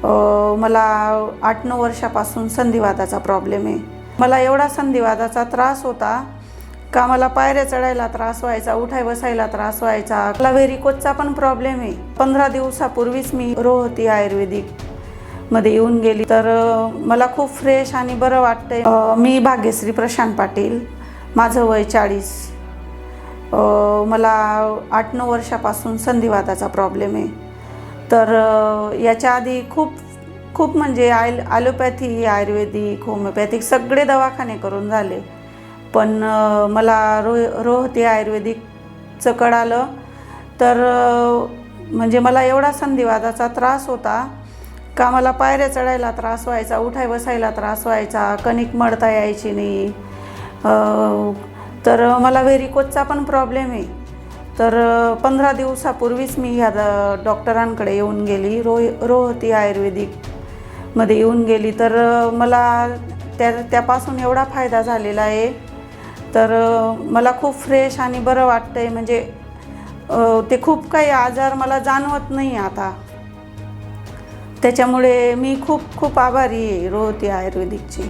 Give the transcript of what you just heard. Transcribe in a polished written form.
मला 8-9 वर्षापासून संधिवाताचा प्रॉब्लेम आहे। मला एवढा संधिवाताचा त्रास होता का मला पायऱ्या चढायला त्रास व्हायचा, उठाय बसायला त्रास व्हायचा। मला व्हेरिकोजचा पण प्रॉब्लेम आहे। 15 दिवसापूर्वीच मी रोहती आयुर्वेदिक मध्ये येऊन गेली, तर मला खूप फ्रेश आणि बरं वाटतंय। मी भाग्यश्री प्रशांत पाटील, माझं वय 40। मला 8-9 वर्षापासून संधिवाताचा प्रॉब्लेम आहे। तर याच्या आधी खूप म्हणजे ॲलोपॅथी, आयुर्वेदिक, होमिओपॅथिक सगळे दवाखाने करून झाले, पण मला रोहती आयुर्वेदिकचं कळालं। तर म्हणजे मला एवढा संधिवाताचा त्रास होता का मला पायऱ्या चढायला त्रास व्हायचा, उठाय बसायला त्रास व्हायचा, कणिक मळता यायची नाही। तर मला व्हेरिकोजचा पण प्रॉब्लेम आहे। तर 15 दिवसापूर्वीच मी ह्या डॉक्टरांकडे येऊन गेली, रोहती आयुर्वेदिकमध्ये येऊन गेली। तर मला त्यापासून एवढा फायदा झालेला आहे। तर मला खूप फ्रेश आणि बरं वाटतंय, म्हणजे ते खूप काही आजार मला जाणवत नाही आता। त्याच्यामुळे मी खूप आभारी आहे रोहती आयुर्वेदिकची।